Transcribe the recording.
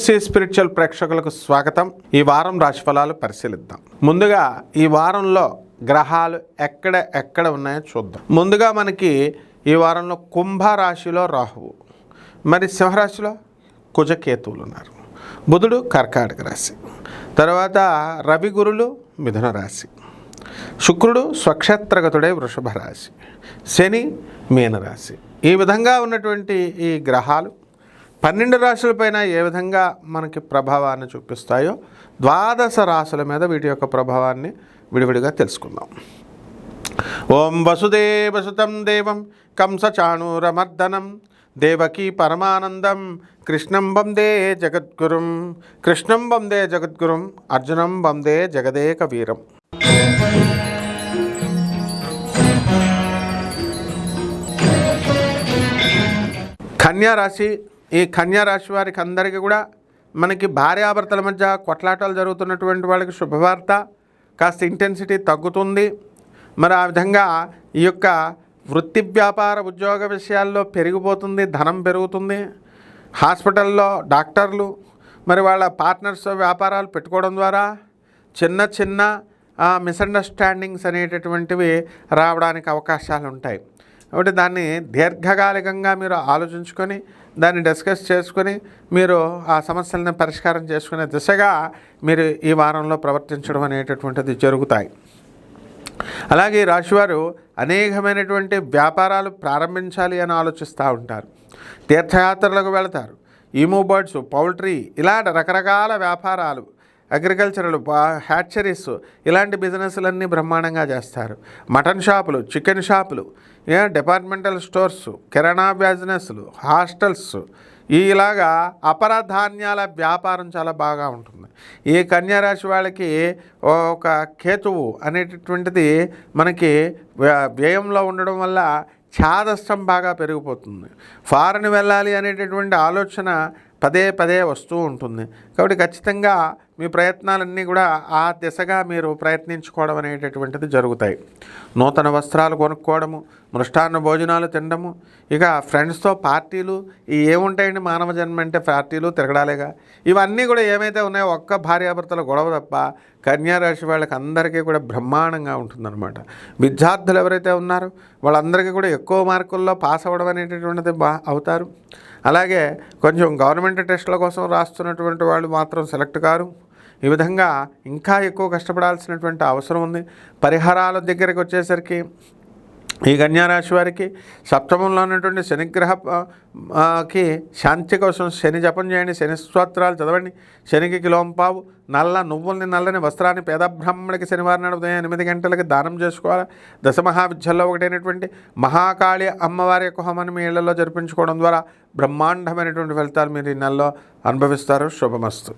NFC spiritual ప్రేక్షకులకు స్వాగతం. ఈ వారం రాశిఫలాలు పరిశీలిద్దాం. ముందుగా ఈ వారంలో గ్రహాలు ఎక్కడ ఉన్నాయో చూద్దాం. ముందుగా మనకి ఈ వారంలో కుంభరాశిలో రాహువు, మరి సింహరాశిలో కుజకేతువులు ఉన్నారు. బుధుడు కర్కాటక రాశి, తర్వాత రవి గురులు మిథున రాశి, శుక్రుడు స్వక్షేత్రగతుడై వృషభ రాశి, శని మీనరాశి. ఈ విధంగా ఉన్నటువంటి ఈ గ్రహాలు 12 రాశులపైన ఏ విధంగా మనకి ప్రభావాన్ని చూపిస్తాయో 12 రాశుల మీద వీటి యొక్క ప్రభావాన్ని విడివిడిగా తెలుసుకుందాం. ఓం వసుదేవసుతం దేవం కంసచాణూరమర్దనం దేవకీ పరమానందం కృష్ణం వందే జగద్గురుం. కృష్ణం వందే జగద్గురుం, అర్జునం వందే జగదేక వీరం. కన్యారాశి. ఈ కన్యారాశి వారికి అందరికీ కూడా మనకి భార్యాభర్తల మధ్య కొట్లాటాలు జరుగుతున్నటువంటి వాళ్ళకి శుభవార్త, కాస్త ఇంటెన్సిటీ తగ్గుతుంది. మరి ఆ విధంగా ఈ యొక్క వృత్తి వ్యాపార ఉద్యోగ విషయాల్లో పెరిగిపోతుంది, ధనం పెరుగుతుంది. హాస్పిటల్లో డాక్టర్లు మరి వాళ్ళ పార్ట్నర్స్ వ్యాపారాలు పెట్టుకోవడం ద్వారా చిన్న మిస్అండర్స్టాండింగ్స్ అనేటటువంటివి రావడానికి అవకాశాలు ఉంటాయి. కాబట్టి దాన్ని దీర్ఘకాలికంగా మీరు ఆలోచించుకొని దాన్ని డిస్కస్ చేసుకొని మీరు ఆ సమస్యలను పరిష్కారం చేసుకునే దిశగా మీరు ఈ వారంలో ప్రవర్తించడం అనేటటువంటిది జరుగుతాయి. అలాగే రాశివారు అనేకమైనటువంటి వ్యాపారాలు ప్రారంభించాలి అని ఆలోచిస్తూ ఉంటారు. తీర్థయాత్రలకు వెళతారు. ఈమూ బర్డ్స్, పౌల్ట్రీ, ఇలా రకరకాల వ్యాపారాలు, అగ్రికల్చరల్, హ్యాచరీస్, ఇలాంటి బిజినెస్లన్నీ బ్రహ్మాండంగా చేస్తారు. మటన్ షాపులు, చికెన్ షాపులు, డిపార్ట్మెంటల్ స్టోర్స్, కిరాణా బిజినెస్లు, హాస్టల్స్, ఇలాగా అపరధాన్యాల వ్యాపారం చాలా బాగా ఉంటుంది. ఈ కన్యారాశి వాళ్ళకి ఒక కేతువు అనేటటువంటిది మనకి వ్యయంలో ఉండడం వల్ల ఛాదస్తం బాగా పెరిగిపోతుంది. ఫారెన్ వెళ్ళాలి అనేటటువంటి ఆలోచన పదే వస్తూ ఉంటుంది. కాబట్టి ఖచ్చితంగా మీ ప్రయత్నాలన్నీ కూడా ఆ దిశగా మీరు ప్రయత్నించుకోవడం అనేటటువంటిది జరుగుతాయి. నూతన వస్త్రాలు కొనుక్కోవడము, మృష్టాన్న భోజనాలు తినడము, ఇక ఫ్రెండ్స్తో పార్టీలు, ఏముంటాయండి మానవ జన్మ అంటే పార్టీలు తిరగడాలేగా. ఇవన్నీ కూడా ఏమైతే ఉన్నాయో ఒక్క భార్యాభర్తల గొడవ తప్ప కన్యారాశి వాళ్ళకి అందరికీ కూడా బ్రహ్మాండంగా ఉంటుందన్నమాట. విద్యార్థులు ఎవరైతే ఉన్నారో వాళ్ళందరికీ కూడా ఎక్కువ మార్కుల్లో పాస్ అవ్వడం అనేటటువంటిది అవుతారు. అలాగే కొంచెం గవర్నమెంట్ టెస్టుల కోసం రాస్తున్నటువంటి వాళ్ళు మాత్రం సెలెక్ట్ కారు. ఈ విధంగా ఇంకా ఎక్కువ కష్టపడాల్సినటువంటి అవసరం ఉంది. పరిహారాల దగ్గరికి వచ్చేసరికి ఈ కన్యారాశి వారికి సప్తమంలో ఉన్నటువంటి శనిగ్రహకి శాంతి కోసం శని జపం చేయండి, శని స్తోత్రాలు చదవండి. శనికి కిలోంపావు నల్ల నువ్వుల్ని, నల్లని వస్త్రాన్ని పేద బ్రాహ్మణుడికి శనివారం నాడు ఉదయం 8 గంటలకి దానం చేసుకోవాలి. దశమహావిద్యల్లో ఒకటైనటువంటి మహాకాళి అమ్మవారి యొక్క హోమాన్ని మీ ఇళ్లలో జరిపించుకోవడం ద్వారా బ్రహ్మాండమైనటువంటి ఫలితాలు మీరు ఈ నెలలో అనుభవిస్తారు. శుభమస్తు.